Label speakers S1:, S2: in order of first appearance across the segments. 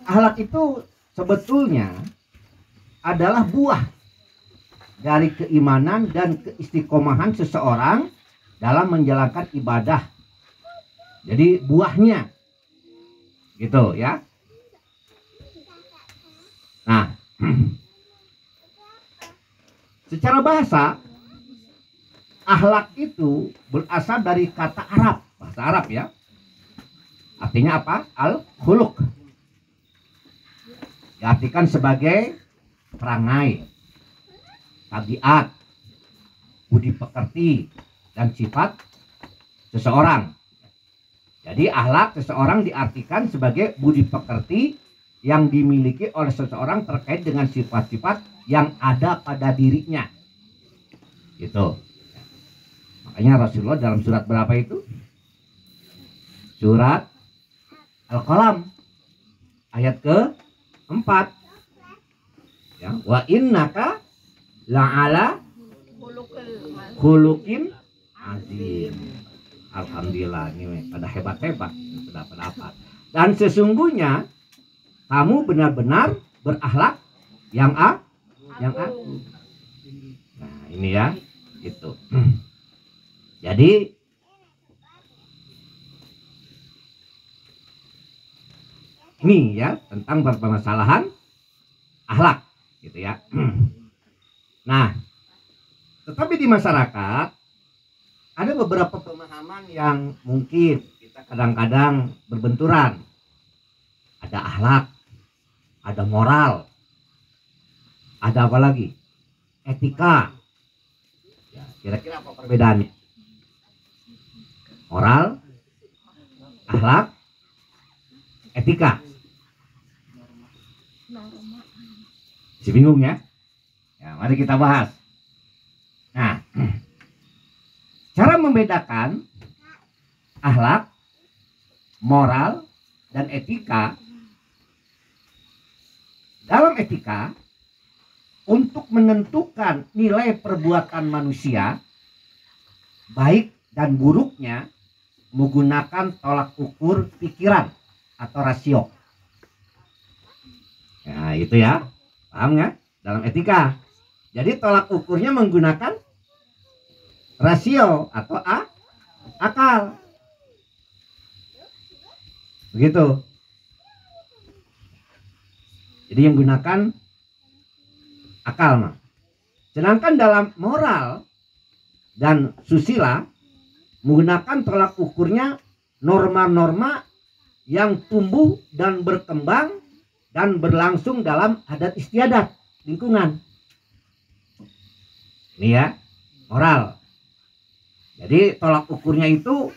S1: Akhlak itu sebetulnya adalah buah dari keimanan dan keistiqomahan seseorang dalam menjalankan ibadah. Jadi buahnya gitu ya. Nah, secara bahasa akhlak itu berasal dari kata Arab, bahasa Arab ya. Artinya apa? Al-khuluq. Diartikan sebagai perangai, tabiat, budi pekerti, dan sifat seseorang. Jadi akhlak seseorang diartikan sebagai budi pekerti yang dimiliki oleh seseorang terkait dengan sifat-sifat yang ada pada dirinya. Gitu. Makanya Rasulullah dalam surat berapa itu? Surat Al-Qalam ayat ke-4. Ya, wa innaka la'ala khuluqin azim. Alhamdulillah, ini pada hebat-hebat, sudah pendapat. Dan sesungguhnya kamu benar-benar berakhlak yang agung. Nah, ini ya, gitu. Jadi ini ya tentang permasalahan akhlak, gitu ya. Nah, tetapi di masyarakat ada beberapa pemahaman yang mungkin kita kadang-kadang berbenturan. Ada akhlak, ada moral, ada apa lagi? Etika. Ya, kira-kira apa perbedaannya? Moral, akhlak, etika. Si bingung ya? Ya, mari kita bahas. Nah, cara membedakan akhlak, moral, dan etika. Dalam etika, untuk menentukan nilai perbuatan manusia, baik dan buruknya, menggunakan tolak ukur pikiran atau rasio. Nah, itu ya. Paham nggak? Dalam etika. Jadi tolak ukurnya menggunakan rasio atau akal. Begitu. Jadi yang gunakan akal mah. Sedangkan dalam moral dan susila menggunakan tolak ukurnya norma-norma yang tumbuh dan berkembang dan berlangsung dalam adat istiadat lingkungan. Ini ya, moral. Jadi tolak ukurnya itu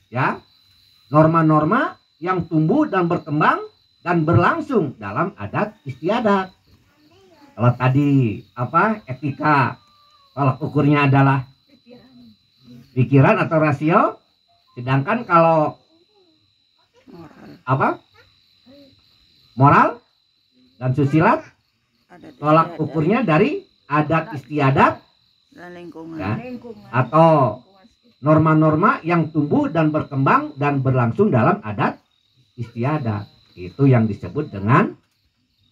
S1: ya norma-norma yang tumbuh dan berkembang dan berlangsung dalam adat istiadat. Kalau tadi apa etika, tolak ukurnya adalah pikiran atau rasio, sedangkan kalau apa moral dan susila tolak ukurnya dari adat istiadat ya, atau norma-norma yang tumbuh dan berkembang dan berlangsung dalam adat istiadat. Itu yang disebut dengan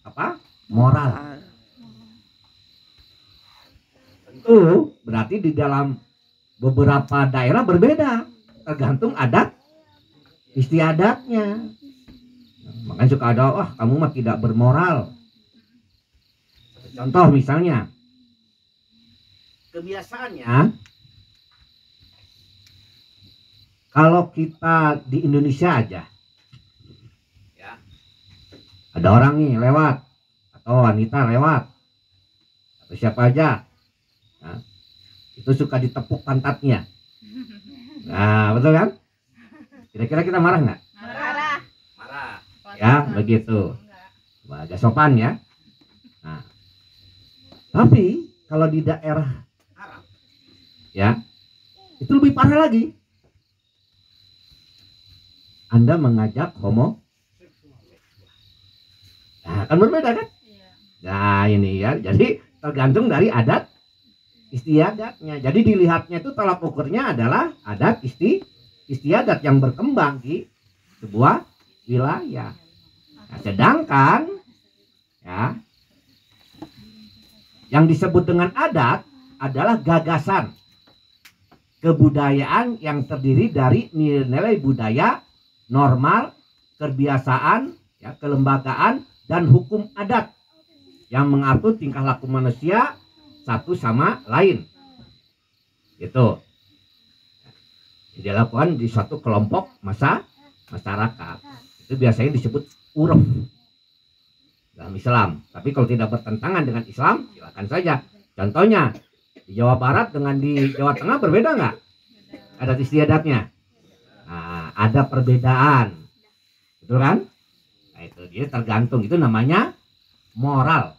S1: apa? Moral. Tentu berarti di dalam beberapa daerah berbeda tergantung adat istiadatnya. Makanya suka ada, wah kamu mah tidak bermoral. Contoh misalnya, kebiasaannya kalau kita di Indonesia aja, ya, ada orang nih lewat atau wanita lewat atau siapa aja, nah, itu suka ditepuk pantatnya. Nah betul kan? Kira-kira kita marah nggak?
S2: Marah.
S1: Marah. Ya begitu. Agak sopan ya. Nah, tapi kalau di daerah Arab, ya itu lebih parah lagi. Anda mengajak homo, nah, kan berbeda kan? Nah ini ya, jadi tergantung dari adat istiadatnya. Jadi dilihatnya itu tolak ukurnya adalah adat istiadat yang berkembang di sebuah wilayah. Nah, sedangkan ya yang disebut dengan adat adalah gagasan kebudayaan yang terdiri dari nilai-nilai budaya, normal, kebiasaan, ya, kelembagaan, dan hukum adat yang mengatur tingkah laku manusia satu sama lain. Itu dilakukan di suatu kelompok masyarakat. Itu biasanya disebut uruf dalam Islam. Tapi kalau tidak bertentangan dengan Islam, silakan saja. Contohnya di Jawa Barat dengan di Jawa Tengah berbeda nggak? Adat istiadatnya. Nah, ada perbedaan, betul kan? Nah, itu dia tergantung. Itu namanya moral.